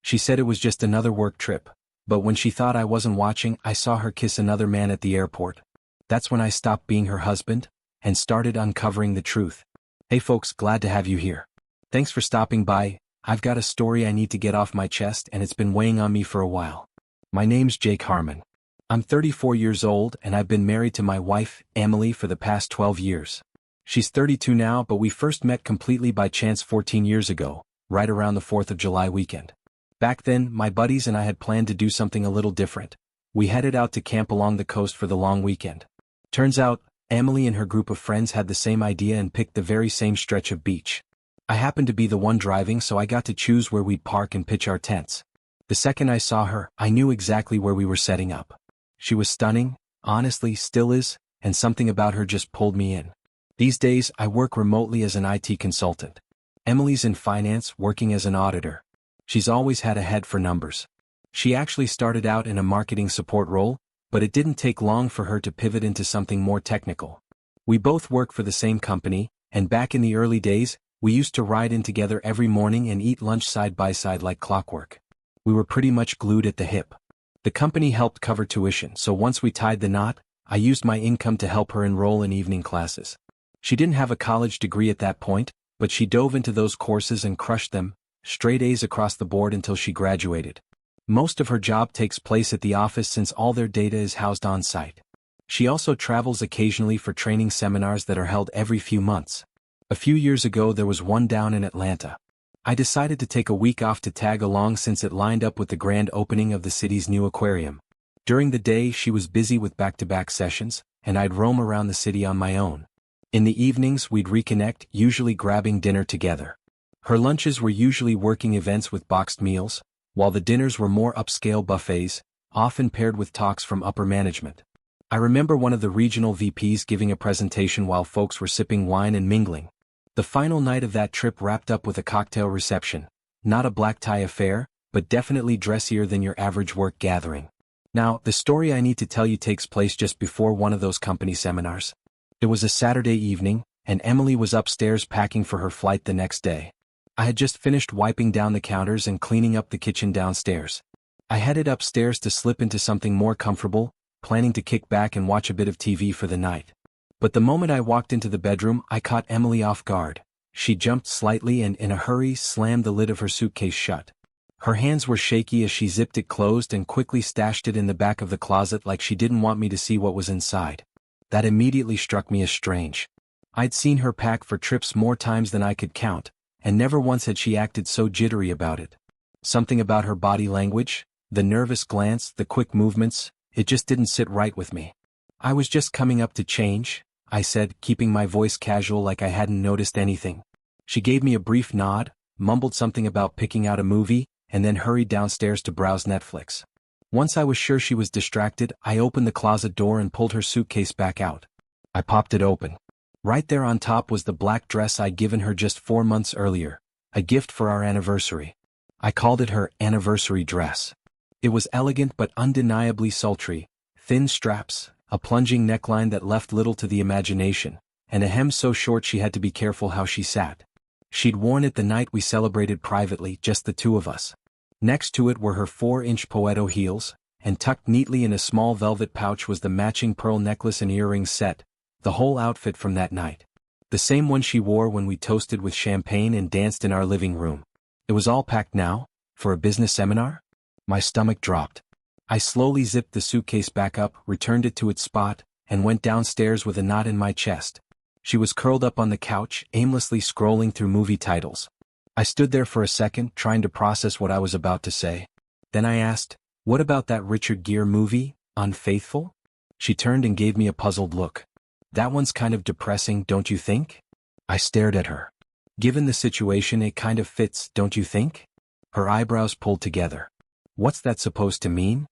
She said it was just another work trip, but when she thought I wasn't watching, I saw her kiss another man at the airport. That's when I stopped being her husband and started uncovering the truth. Hey folks, glad to have you here. Thanks for stopping by. I've got a story I need to get off my chest and it's been weighing on me for a while. My name's Jake Harmon. I'm 34 years old and I've been married to my wife, Emily, for the past 12 years. She's 32 now, but we first met completely by chance 14 years ago, right around the 4th of July weekend. Back then, my buddies and I had planned to do something a little different. We headed out to camp along the coast for the long weekend. Turns out, Emily and her group of friends had the same idea and picked the very same stretch of beach. I happened to be the one driving, so I got to choose where we'd park and pitch our tents. The second I saw her, I knew exactly where we were setting up. She was stunning, honestly, still is, and something about her just pulled me in. These days, I work remotely as an IT consultant. Emily's in finance, working as an auditor. She's always had a head for numbers. She actually started out in a marketing support role, but it didn't take long for her to pivot into something more technical. We both work for the same company, and back in the early days, we used to ride in together every morning and eat lunch side by side like clockwork. We were pretty much glued at the hip. The company helped cover tuition, so once we tied the knot, I used my income to help her enroll in evening classes. She didn't have a college degree at that point, but she dove into those courses and crushed them, straight A's across the board until she graduated. Most of her job takes place at the office since all their data is housed on site. She also travels occasionally for training seminars that are held every few months. A few years ago there was one down in Atlanta. I decided to take a week off to tag along since it lined up with the grand opening of the city's new aquarium. During the day she was busy with back-to-back sessions, and I'd roam around the city on my own. In the evenings we'd reconnect, usually grabbing dinner together. Her lunches were usually working events with boxed meals, while the dinners were more upscale buffets, often paired with talks from upper management. I remember one of the regional VPs giving a presentation while folks were sipping wine and mingling. The final night of that trip wrapped up with a cocktail reception, not a black tie affair, but definitely dressier than your average work gathering. Now, the story I need to tell you takes place just before one of those company seminars. It was a Saturday evening, and Emily was upstairs packing for her flight the next day. I had just finished wiping down the counters and cleaning up the kitchen downstairs. I headed upstairs to slip into something more comfortable, planning to kick back and watch a bit of TV for the night. But the moment I walked into the bedroom, I caught Emily off guard. She jumped slightly and, in a hurry, slammed the lid of her suitcase shut. Her hands were shaky as she zipped it closed and quickly stashed it in the back of the closet like she didn't want me to see what was inside. That immediately struck me as strange. I'd seen her pack for trips more times than I could count, and never once had she acted so jittery about it. Something about her body language, the nervous glance, the quick movements, it just didn't sit right with me. I was just coming up to change, I said, keeping my voice casual like I hadn't noticed anything. She gave me a brief nod, mumbled something about picking out a movie, and then hurried downstairs to browse Netflix. Once I was sure she was distracted, I opened the closet door and pulled her suitcase back out. I popped it open. Right there on top was the black dress I'd given her just 4 months earlier, a gift for our anniversary. I called it her anniversary dress. It was elegant but undeniably sultry, thin straps, a plunging neckline that left little to the imagination, and a hem so short she had to be careful how she sat. She'd worn it the night we celebrated privately, just the two of us. Next to it were her 4-inch Poetto heels, and tucked neatly in a small velvet pouch was the matching pearl necklace and earrings set, the whole outfit from that night. The same one she wore when we toasted with champagne and danced in our living room. It was all packed now, for a business seminar? My stomach dropped. I slowly zipped the suitcase back up, returned it to its spot, and went downstairs with a knot in my chest. She was curled up on the couch, aimlessly scrolling through movie titles. I stood there for a second, trying to process what I was about to say. Then I asked, "What about that Richard Gere movie, Unfaithful?" She turned and gave me a puzzled look. "That one's kind of depressing, don't you think?" I stared at her. "Given the situation, it kind of fits, don't you think?" Her eyebrows pulled together. "What's that supposed to mean?"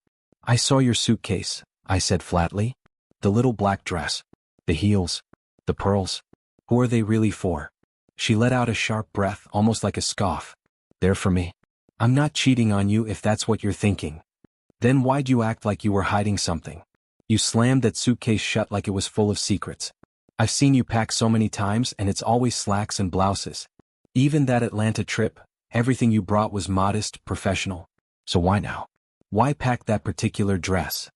"I saw your suitcase," I said flatly. "The little black dress. The heels. The pearls. Who are they really for?" She let out a sharp breath, almost like a scoff. "They're for me." "I'm not cheating on you if that's what you're thinking." "Then why'd you act like you were hiding something? You slammed that suitcase shut like it was full of secrets. I've seen you pack so many times and it's always slacks and blouses. Even that Atlanta trip, Everything you brought was modest, professional. So why now? Why pack that particular dress?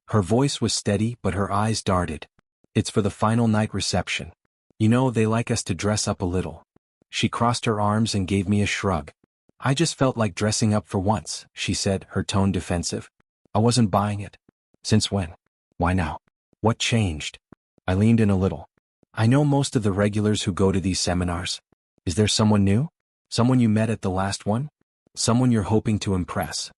Her voice was steady, but her eyes darted. It's for the final night reception. You know, they like us to dress up a little. She crossed her arms and gave me a shrug. I just felt like dressing up for once, she said, her tone defensive. I wasn't buying it. Since when? Why now? What changed? I leaned in a little. I know most of the regulars who go to these seminars. Is there someone new? Someone you met at the last one? Someone you're hoping to impress?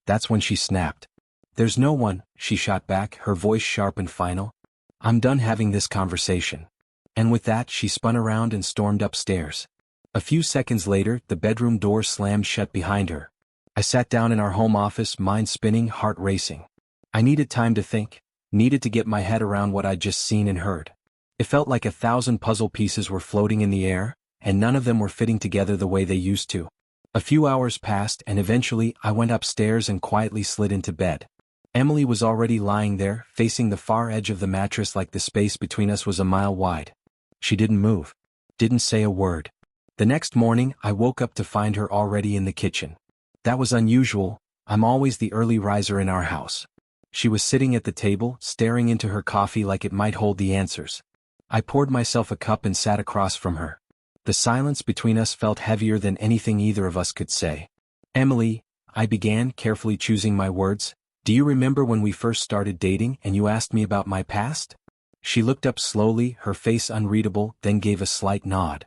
That's when she snapped. There's no one, she shot back, her voice sharp and final. I'm done having this conversation. And with that, she spun around and stormed upstairs. A few seconds later, the bedroom door slammed shut behind her. I sat down in our home office, mind spinning, heart racing. I needed time to think, needed to get my head around what I'd just seen and heard. It felt like 1,000 puzzle pieces were floating in the air, and none of them were fitting together the way they used to. A few hours passed, and eventually I went upstairs and quietly slid into bed. Emily was already lying there, facing the far edge of the mattress like the space between us was a mile wide. She didn't move. Didn't say a word. The next morning, I woke up to find her already in the kitchen. That was unusual. I'm always the early riser in our house. She was sitting at the table, staring into her coffee like it might hold the answers. I poured myself a cup and sat across from her. The silence between us felt heavier than anything either of us could say. Emily, I began, carefully choosing my words, do you remember when we first started dating and you asked me about my past? She looked up slowly, her face unreadable, then gave a slight nod.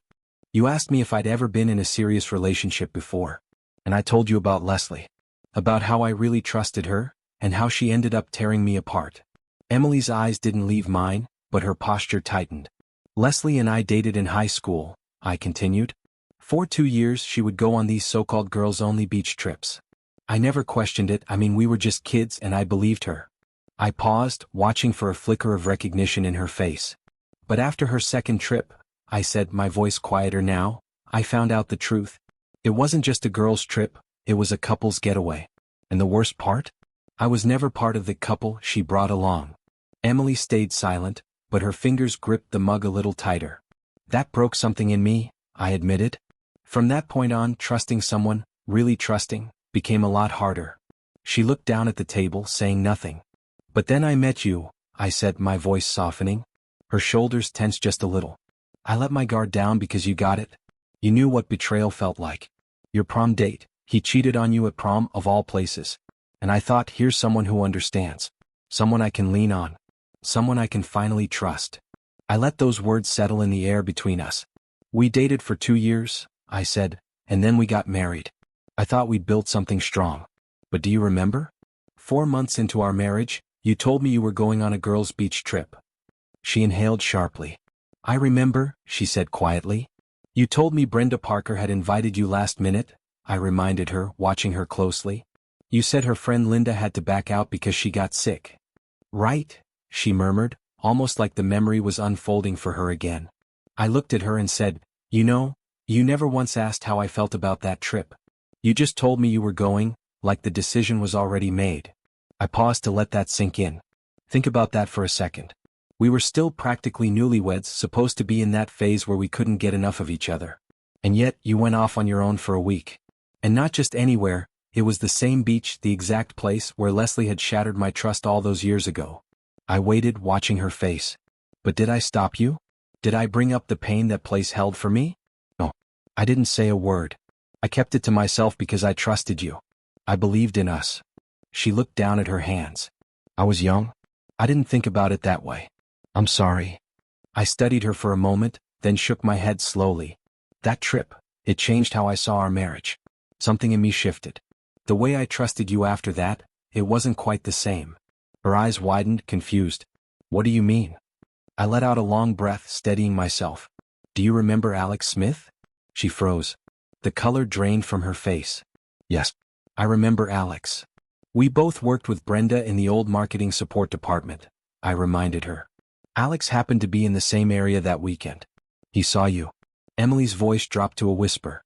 You asked me if I'd ever been in a serious relationship before. And I told you about Leslie. About how I really trusted her, and how she ended up tearing me apart. Emily's eyes didn't leave mine, but her posture tightened. Leslie and I dated in high school, I continued. For 2 years she would go on these so-called girls-only beach trips. I never questioned it, we were just kids and I believed her. I paused, watching for a flicker of recognition in her face. But after her second trip, I said, my voice quieter now, I found out the truth. It wasn't just a girls' trip, it was a couple's getaway. And the worst part? I was never part of the couple she brought along. Emily stayed silent, but her fingers gripped the mug a little tighter. That broke something in me, I admitted. From that point on, trusting someone, really trusting, became a lot harder. She looked down at the table, saying nothing. But then I met you, I said, my voice softening. Her shoulders tensed just a little. I let my guard down because you got it. You knew what betrayal felt like. Your prom date, he cheated on you at prom of all places. And I thought, here's someone who understands. Someone I can lean on. Someone I can finally trust. I let those words settle in the air between us. We dated for 2 years, I said, and then we got married. I thought we'd built something strong. But do you remember? 4 months into our marriage, you told me you were going on a girls' beach trip. She inhaled sharply. I remember, she said quietly. You told me Brenda Parker had invited you last minute, I reminded her, watching her closely. You said her friend Linda had to back out because she got sick. Right, she murmured, almost like the memory was unfolding for her again. I looked at her and said, you know, you never once asked how I felt about that trip. You just told me you were going, like the decision was already made. I paused to let that sink in. Think about that for a second. We were still practically newlyweds, supposed to be in that phase where we couldn't get enough of each other. And yet, you went off on your own for a week. And not just anywhere, it was the same beach, the exact place where Leslie had shattered my trust all those years ago. I waited, watching her face. But did I stop you? Did I bring up the pain that place held for me? No. I didn't say a word. I kept it to myself because I trusted you. I believed in us. She looked down at her hands. I was young. I didn't think about it that way. I'm sorry. I studied her for a moment, then shook my head slowly. That trip, it changed how I saw our marriage. Something in me shifted. The way I trusted you after that, it wasn't quite the same. Her eyes widened, confused. What do you mean? I let out a long breath, steadying myself. Do you remember Alex Smith? She froze. The color drained from her face. Yes, I remember Alex. We both worked with Brenda in the old marketing support department, I reminded her. Alex happened to be in the same area that weekend. He saw you. Emily's voice dropped to a whisper.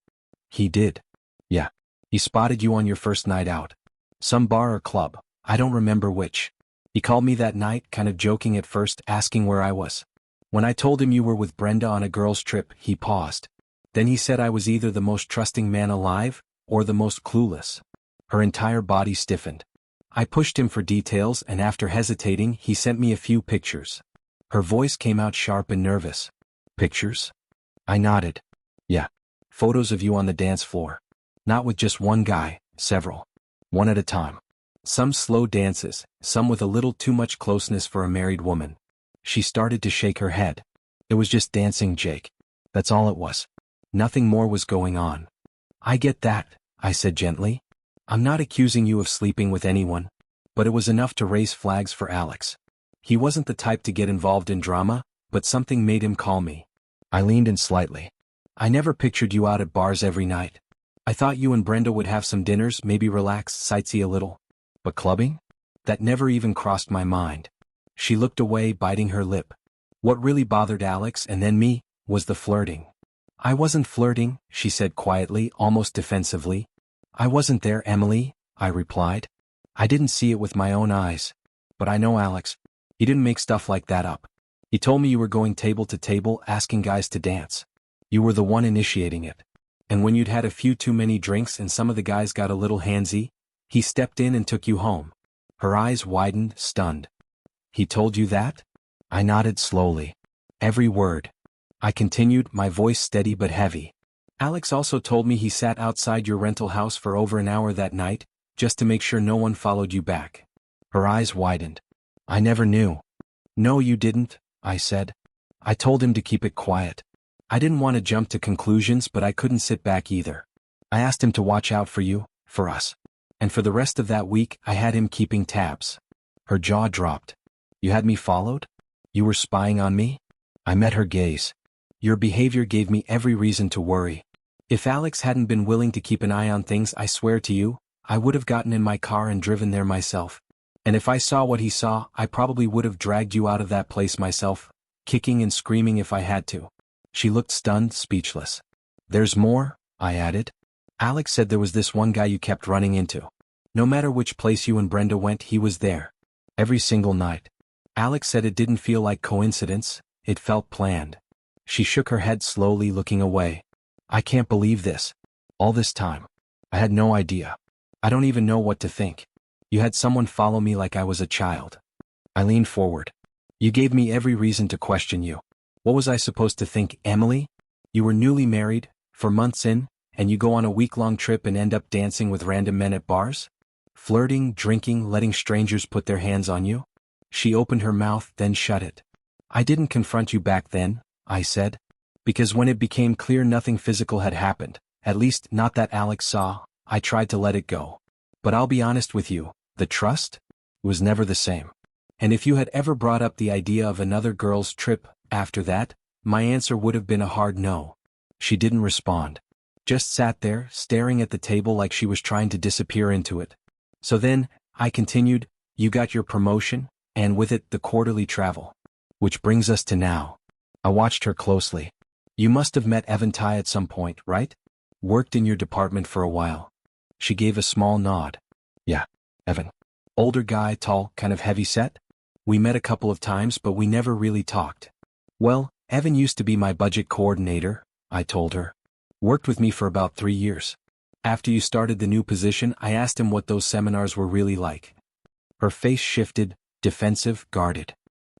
He did. Yeah. He spotted you on your first night out. Some bar or club, I don't remember which. He called me that night, kind of joking at first, asking where I was. When I told him you were with Brenda on a girls' trip, he paused. Then he said I was either the most trusting man alive, or the most clueless. Her entire body stiffened. I pushed him for details and after hesitating he sent me a few pictures. Her voice came out sharp and nervous. Pictures? I nodded. Yeah. Photos of you on the dance floor. Not with just one guy, several. One at a time. Some slow dances, some with a little too much closeness for a married woman. She started to shake her head. It was just dancing, Jake. That's all it was. Nothing more was going on. I get that, I said gently. I'm not accusing you of sleeping with anyone. But it was enough to raise flags for Alex. He wasn't the type to get involved in drama, but something made him call me. I leaned in slightly. I never pictured you out at bars every night. I thought you and Brenda would have some dinners, maybe relax, sightsee a little. But clubbing? That never even crossed my mind. She looked away, biting her lip. What really bothered Alex and then me was the flirting. I wasn't flirting, she said quietly, almost defensively. I wasn't there, Emily, I replied. I didn't see it with my own eyes. But I know Alex. He didn't make stuff like that up. He told me you were going table to table asking guys to dance. You were the one initiating it. And when you'd had a few too many drinks and some of the guys got a little handsy, he stepped in and took you home. Her eyes widened, stunned. He told you that? I nodded slowly. Every word. I continued, my voice steady but heavy. Alex also told me he sat outside your rental house for over an hour that night, just to make sure no one followed you back. Her eyes widened. I never knew. No, you didn't, I said. I told him to keep it quiet. I didn't want to jump to conclusions, but I couldn't sit back either. I asked him to watch out for you, for us. And for the rest of that week, I had him keeping tabs. Her jaw dropped. You had me followed? You were spying on me? I met her gaze. Your behavior gave me every reason to worry. If Alex hadn't been willing to keep an eye on things, I swear to you, I would have gotten in my car and driven there myself. And if I saw what he saw, I probably would have dragged you out of that place myself, kicking and screaming if I had to. She looked stunned, speechless. There's more, I added. Alex said there was this one guy you kept running into. No matter which place you and Brenda went, he was there. Every single night. Alex said it didn't feel like coincidence, it felt planned. She shook her head slowly, looking away. I can't believe this. All this time. I had no idea. I don't even know what to think. You had someone follow me like I was a child. I leaned forward. You gave me every reason to question you. What was I supposed to think, Emily? You were newly married, for months in, and you go on a week-long trip and end up dancing with random men at bars? Flirting, drinking, letting strangers put their hands on you? She opened her mouth, then shut it. I didn't confront you back then, I said. Because when it became clear nothing physical had happened, at least not that Alex saw, I tried to let it go. But I'll be honest with you, the trust? Was never the same. And if you had ever brought up the idea of another girl's trip after that, my answer would have been a hard no. She didn't respond. Just sat there, staring at the table like she was trying to disappear into it. So then, I continued, you got your promotion, and with it the quarterly travel. Which brings us to now. I watched her closely. You must have met Evan Ty at some point, right? Worked in your department for a while. She gave a small nod. Yeah, Evan. Older guy, tall, kind of heavy set? We met a couple of times but we never really talked. Well, Evan used to be my budget coordinator, I told her. Worked with me for about 3 years. After you started the new position, I asked him what those seminars were really like. Her face shifted, defensive, guarded.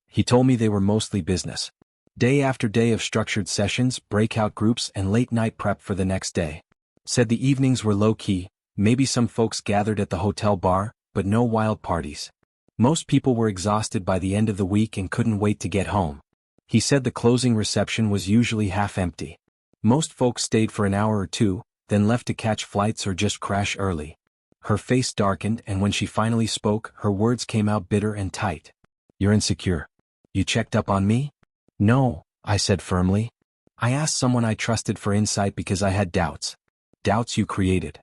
He told me they were mostly business. Day after day of structured sessions, breakout groups, and late-night prep for the next day. Said the evenings were low-key, maybe some folks gathered at the hotel bar, but no wild parties. Most people were exhausted by the end of the week and couldn't wait to get home. He said the closing reception was usually half empty. Most folks stayed for an hour or two, then left to catch flights or just crash early. Her face darkened, and when she finally spoke, her words came out bitter and tight. You're insecure. You checked up on me? No, I said firmly. I asked someone I trusted for insight because I had doubts. Doubts you created.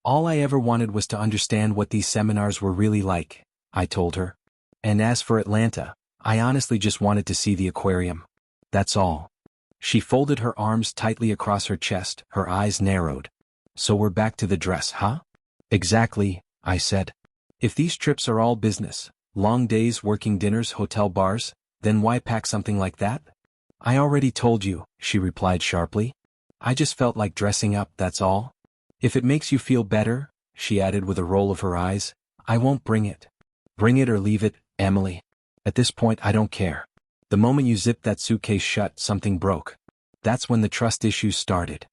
All I ever wanted was to understand what these seminars were really like, I told her. And as for Atlanta, I honestly just wanted to see the aquarium. That's all. She folded her arms tightly across her chest, her eyes narrowed. So we're back to the dress, huh? Exactly, I said. If these trips are all business, long days, working dinners, hotel bars, then why pack something like that? I already told you, she replied sharply. I just felt like dressing up, that's all. If it makes you feel better, she added with a roll of her eyes, I won't bring it. Bring it or leave it, Emily. At this point I don't care. The moment you zipped that suitcase shut, something broke. That's when the trust issues started.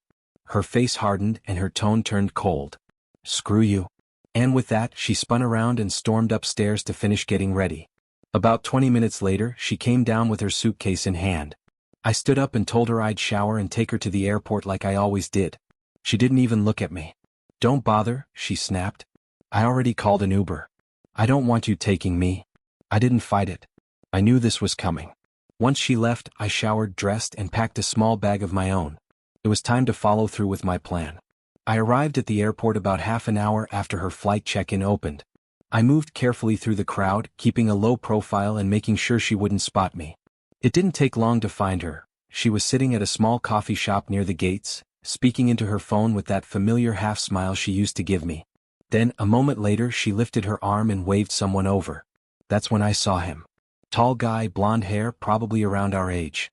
Her face hardened and her tone turned cold. Screw you. And with that, she spun around and stormed upstairs to finish getting ready. About 20 minutes later, she came down with her suitcase in hand. I stood up and told her I'd shower and take her to the airport like I always did. She didn't even look at me. Don't bother, she snapped. I already called an Uber. I don't want you taking me. I didn't fight it. I knew this was coming. Once she left, I showered, dressed, and packed a small bag of my own. It was time to follow through with my plan. I arrived at the airport about half an hour after her flight check-in opened. I moved carefully through the crowd, keeping a low profile and making sure she wouldn't spot me. It didn't take long to find her. She was sitting at a small coffee shop near the gates, speaking into her phone with that familiar half-smile she used to give me. Then, a moment later, she lifted her arm and waved someone over. That's when I saw him. Tall guy, blonde hair, probably around our age.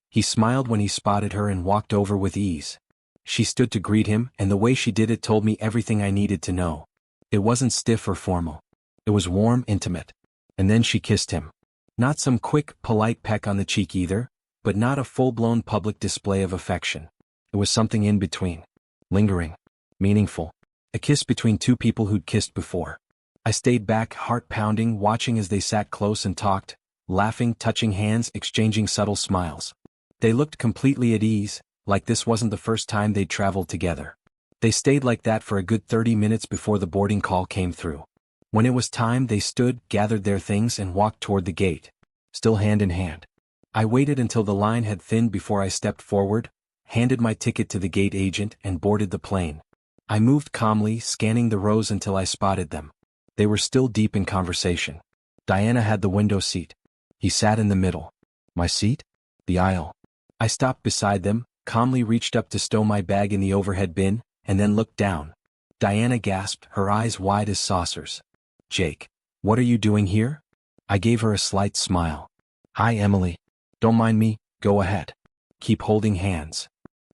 He smiled when he spotted her and walked over with ease. She stood to greet him, and the way she did it told me everything I needed to know. It wasn't stiff or formal. It was warm, intimate. And then she kissed him. Not some quick, polite peck on the cheek either, but not a full-blown public display of affection. It was something in between. Lingering. Meaningful. A kiss between two people who'd kissed before. I stayed back, heart pounding, watching as they sat close and talked, laughing, touching hands, exchanging subtle smiles. They looked completely at ease, like this wasn't the first time they'd traveled together. They stayed like that for a good 30 minutes before the boarding call came through. When it was time, they stood, gathered their things, and walked toward the gate, still hand in hand. I waited until the line had thinned before I stepped forward, handed my ticket to the gate agent, and boarded the plane. I moved calmly, scanning the rows until I spotted them. They were still deep in conversation. Diana had the window seat. He sat in the middle. My seat? The aisle. I stopped beside them, calmly reached up to stow my bag in the overhead bin, and then looked down. Diana gasped, her eyes wide as saucers. Jake, what are you doing here? I gave her a slight smile. Hi, Emily. Don't mind me, go ahead. Keep holding hands.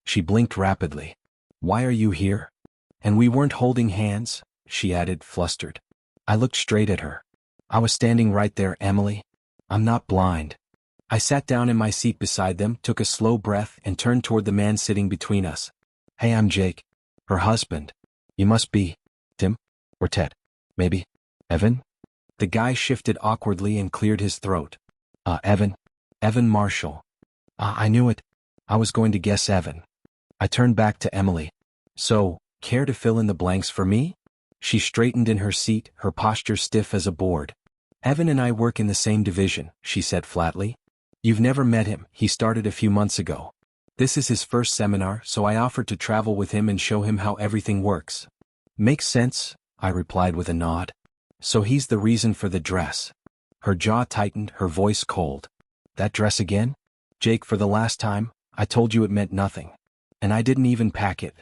She blinked rapidly. Why are you here? And we weren't holding hands, she added, flustered. I looked straight at her. I was standing right there, Emily. I'm not blind. I sat down in my seat beside them, took a slow breath, and turned toward the man sitting between us. Hey, I'm Jake. Her husband. You must be Tim? Or Ted? Maybe? Evan? The guy shifted awkwardly and cleared his throat. Evan. Evan Marshall. I knew it. I was going to guess Evan. I turned back to Emily. So, care to fill in the blanks for me? She straightened in her seat, her posture stiff as a board. Evan and I work in the same division, she said flatly. You've never met him, he started a few months ago. This is his first seminar, so I offered to travel with him and show him how everything works. Makes sense, I replied with a nod. So he's the reason for the dress. Her jaw tightened, her voice cold. That dress again? Jake, for the last time, I told you it meant nothing. And I didn't even pack it.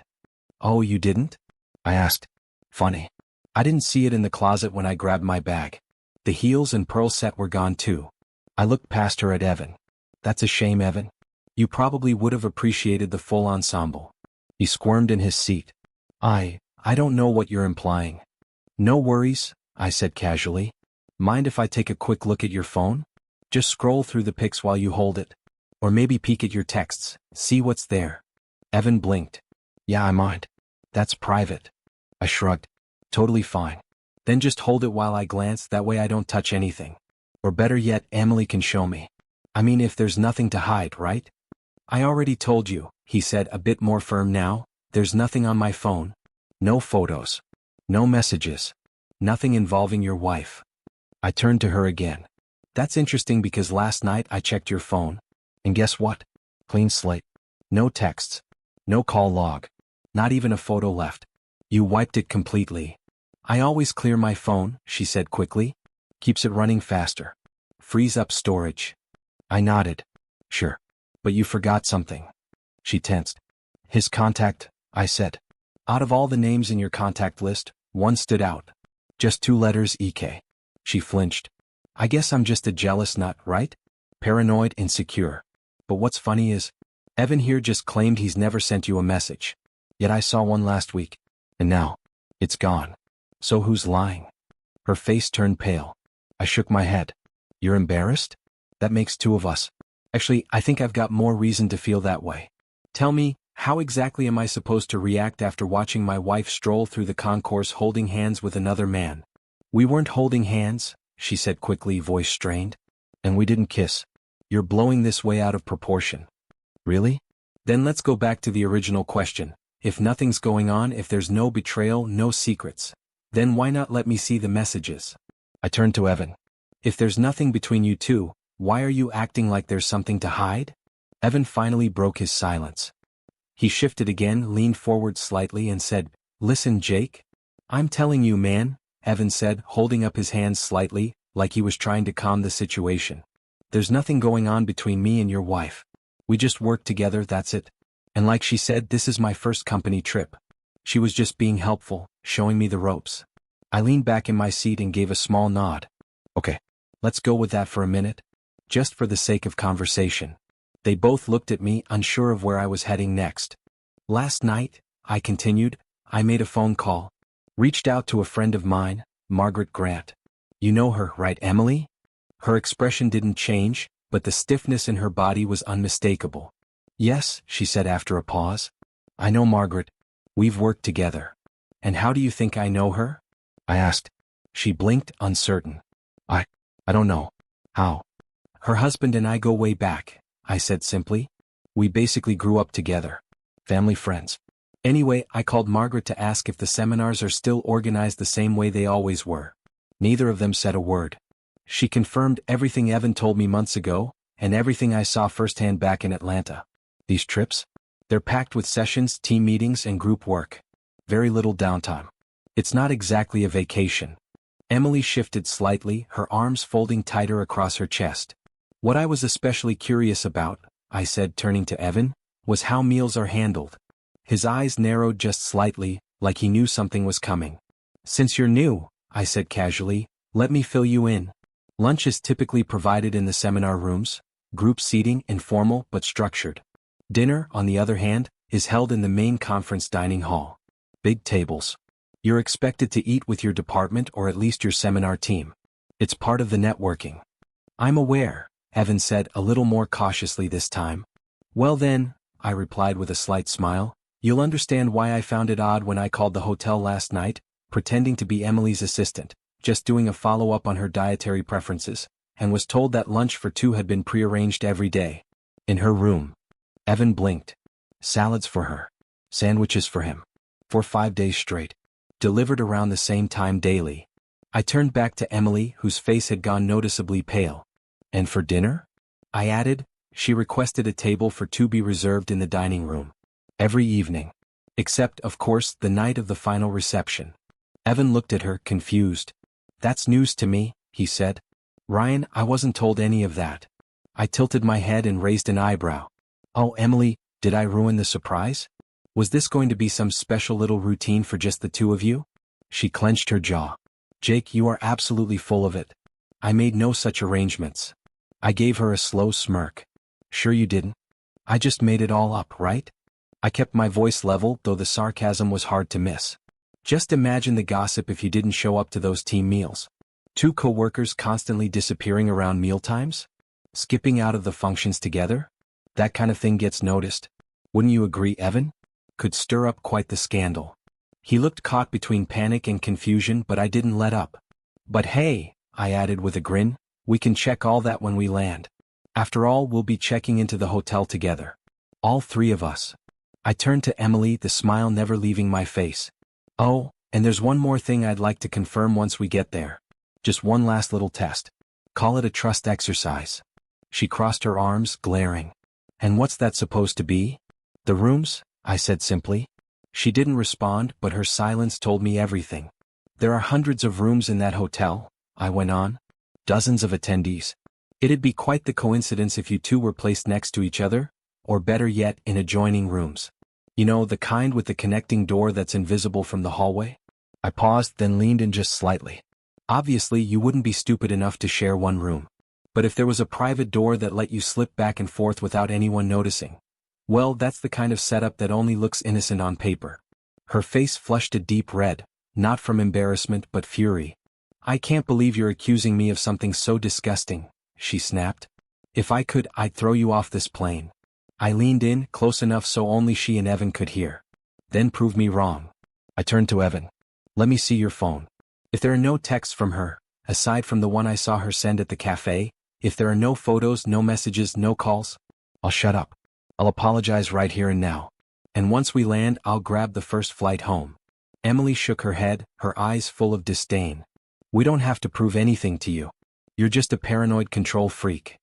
Oh, you didn't? I asked. Funny. I didn't see it in the closet when I grabbed my bag. The heels and pearl set were gone too. I looked past her at Evan. That's a shame, Evan. You probably would have appreciated the full ensemble. He squirmed in his seat. I don't know what you're implying. No worries, I said casually. Mind if I take a quick look at your phone? Just scroll through the pics while you hold it. Or maybe peek at your texts, see what's there. Evan blinked. Yeah, I mind. That's private. I shrugged. Totally fine. Then just hold it while I glance, that way I don't touch anything. Or better yet, Emily can show me. I mean, if there's nothing to hide, right? I already told you, he said, a bit more firm now. There's nothing on my phone. No photos. No messages. Nothing involving your wife. I turned to her again. That's interesting because last night I checked your phone. And guess what? Clean slate. No texts. No call log. Not even a photo left. You wiped it completely. I always clear my phone, she said quickly. Keeps it running faster. Frees up storage. I nodded. Sure. But you forgot something. She tensed. His contact, I said. Out of all the names in your contact list, one stood out. Just 2 letters, EK. She flinched. I guess I'm just a jealous nut, right? Paranoid, insecure. But what's funny is, Evan here just claimed he's never sent you a message. Yet I saw one last week. And now, it's gone. So who's lying? Her face turned pale. I shook my head. You're embarrassed? That makes two of us. Actually, I think I've got more reason to feel that way. Tell me, how exactly am I supposed to react after watching my wife stroll through the concourse holding hands with another man? We weren't holding hands, she said quickly, voice strained. And we didn't kiss. You're blowing this way out of proportion. Really? Then let's go back to the original question. If nothing's going on, if there's no betrayal, no secrets, then why not let me see the messages? I turned to Evan. If there's nothing between you two, why are you acting like there's something to hide? Evan finally broke his silence. He shifted again, leaned forward slightly and said, Listen, Jake. I'm telling you, man, Evan said, holding up his hands slightly, like he was trying to calm the situation. There's nothing going on between me and your wife. We just work together, that's it. And like she said, this is my first company trip. She was just being helpful, showing me the ropes. I leaned back in my seat and gave a small nod. Okay, let's go with that for a minute. Just for the sake of conversation. They both looked at me, unsure of where I was heading next. Last night, I continued, I made a phone call. Reached out to a friend of mine, Margaret Grant. You know her, right, Emily? Her expression didn't change, but the stiffness in her body was unmistakable. Yes, she said after a pause. I know Margaret. We've worked together. And how do you think I know her? I asked. She blinked, uncertain. I don't know. How? Her husband and I go way back, I said simply. We basically grew up together. Family friends. Anyway, I called Margaret to ask if the seminars are still organized the same way they always were. Neither of them said a word. She confirmed everything Evan told me months ago, and everything I saw firsthand back in Atlanta. These trips? They're packed with sessions, team meetings, and group work. Very little downtime. It's not exactly a vacation. Emily shifted slightly, her arms folding tighter across her chest. What I was especially curious about, I said, turning to Evan, was how meals are handled. His eyes narrowed just slightly, like he knew something was coming. Since you're new, I said casually, let me fill you in. Lunch is typically provided in the seminar rooms, group seating, informal but structured. Dinner, on the other hand, is held in the main conference dining hall. Big tables. You're expected to eat with your department or at least your seminar team. It's part of the networking. I'm aware, Evan said a little more cautiously this time. Well then, I replied with a slight smile, you'll understand why I found it odd when I called the hotel last night, pretending to be Emily's assistant, just doing a follow-up on her dietary preferences, and was told that lunch for two had been prearranged every day. In her room. Evan blinked. Salads for her. Sandwiches for him. For 5 days straight. Delivered around the same time daily. I turned back to Emily, whose face had gone noticeably pale. And for dinner? I added, she requested a table for two be reserved in the dining room. Every evening. Except, of course, the night of the final reception. Evan looked at her, confused. That's news to me, he said. Ryan, I wasn't told any of that. I tilted my head and raised an eyebrow. Oh, Emily, did I ruin the surprise? Was this going to be some special little routine for just the two of you? She clenched her jaw. Jake, you are absolutely full of it. I made no such arrangements. I gave her a slow smirk. Sure you didn't? I just made it all up, right? I kept my voice level, though the sarcasm was hard to miss. Just imagine the gossip if you didn't show up to those team meals. Two co-workers constantly disappearing around mealtimes? Skipping out of the functions together? That kind of thing gets noticed. Wouldn't you agree, Evan? Could stir up quite the scandal. He looked caught between panic and confusion, but I didn't let up. But hey, I added with a grin, we can check all that when we land. After all, we'll be checking into the hotel together. All three of us. I turned to Emily, the smile never leaving my face. Oh, and there's one more thing I'd like to confirm once we get there. Just one last little test. Call it a trust exercise. She crossed her arms, glaring. And what's that supposed to be? The rooms? I said simply. She didn't respond, but her silence told me everything. There are hundreds of rooms in that hotel, I went on. Dozens of attendees. It'd be quite the coincidence if you two were placed next to each other, or better yet, in adjoining rooms. You know, the kind with the connecting door that's invisible from the hallway? I paused, then leaned in just slightly. Obviously, you wouldn't be stupid enough to share one room. But if there was a private door that let you slip back and forth without anyone noticing, Well, that's the kind of setup that only looks innocent on paper. Her face flushed a deep red, not from embarrassment but fury. I can't believe you're accusing me of something so disgusting, she snapped. If I could, I'd throw you off this plane. I leaned in, close enough so only she and Evan could hear. Then prove me wrong. I turned to Evan. Let me see your phone. If there are no texts from her, aside from the one I saw her send at the cafe, if there are no photos, no messages, no calls, I'll shut up. I'll apologize right here and now. And once we land, I'll grab the first flight home. Emily shook her head, her eyes full of disdain. We don't have to prove anything to you. You're just a paranoid control freak.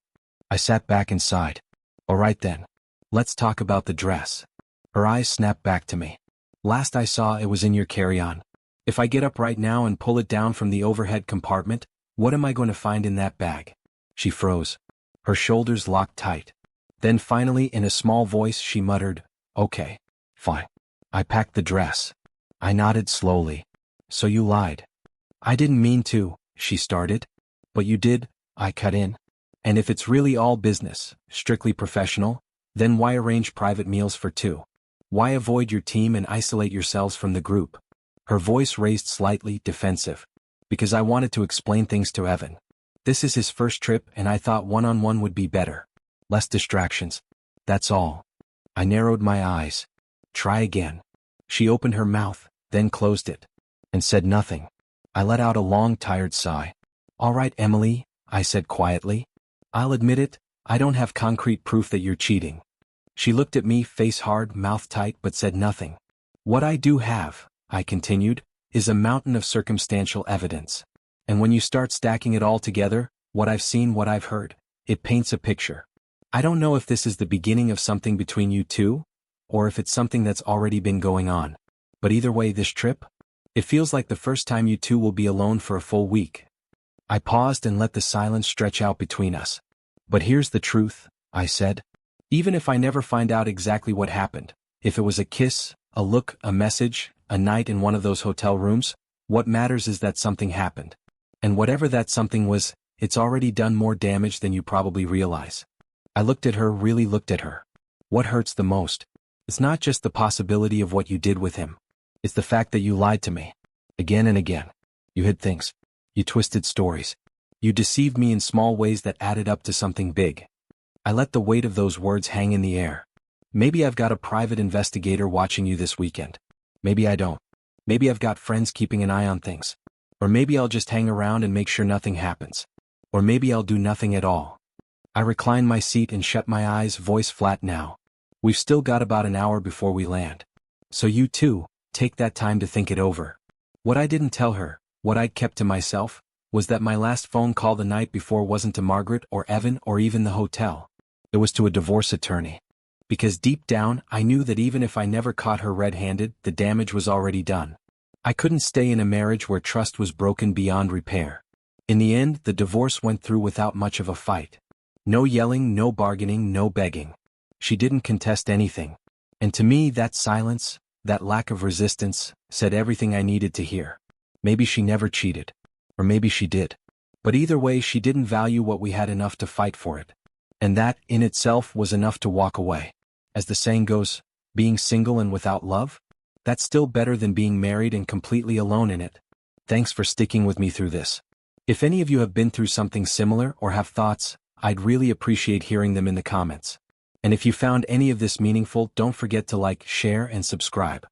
I sat back and sighed. All right then. Let's talk about the dress. Her eyes snapped back to me. Last I saw it was in your carry-on. If I get up right now and pull it down from the overhead compartment, what am I going to find in that bag? She froze. Her shoulders locked tight. Then finally in a small voice she muttered, Okay, fine. I packed the dress. I nodded slowly. So you lied. I didn't mean to, she started. But you did, I cut in. And if it's really all business, strictly professional, then why arrange private meals for two? Why avoid your team and isolate yourselves from the group? Her voice raised slightly, defensive. Because I wanted to explain things to Evan. This is his first trip and I thought one-on-one would be better. Less distractions. That's all. I narrowed my eyes. Try again. She opened her mouth, then closed it. And said nothing. I let out a long, tired sigh. All right, Emily, I said quietly. I'll admit it, I don't have concrete proof that you're cheating. She looked at me, face hard, mouth tight, but said nothing. What I do have, I continued, is a mountain of circumstantial evidence. And when you start stacking it all together, what I've seen, what I've heard, it paints a picture. I don't know if this is the beginning of something between you two, or if it's something that's already been going on. But either way, this trip, it feels like the first time you two will be alone for a full week. I paused and let the silence stretch out between us. But here's the truth, I said. Even if I never find out exactly what happened, if it was a kiss, a look, a message, a night in one of those hotel rooms, what matters is that something happened. And whatever that something was, it's already done more damage than you probably realize. I looked at her, really looked at her. What hurts the most? It's not just the possibility of what you did with him. It's the fact that you lied to me. Again and again. You hid things. You twisted stories. You deceived me in small ways that added up to something big. I let the weight of those words hang in the air. Maybe I've got a private investigator watching you this weekend. Maybe I don't. Maybe I've got friends keeping an eye on things. Or maybe I'll just hang around and make sure nothing happens. Or maybe I'll do nothing at all. I reclined my seat and shut my eyes, voice flat now. We've still got about an hour before we land. So you too, take that time to think it over. What I didn't tell her, what I'd kept to myself, was that my last phone call the night before wasn't to Margaret or Evan or even the hotel. It was to a divorce attorney. Because deep down, I knew that even if I never caught her red-handed, the damage was already done. I couldn't stay in a marriage where trust was broken beyond repair. In the end, the divorce went through without much of a fight. No yelling, no bargaining, no begging. She didn't contest anything. And to me, that silence, that lack of resistance, said everything I needed to hear. Maybe she never cheated. Or maybe she did. But either way, she didn't value what we had enough to fight for it. And that, in itself, was enough to walk away. As the saying goes, being single and without love? That's still better than being married and completely alone in it. Thanks for sticking with me through this. If any of you have been through something similar or have thoughts, I'd really appreciate hearing them in the comments. And if you found any of this meaningful, don't forget to like, share, and subscribe.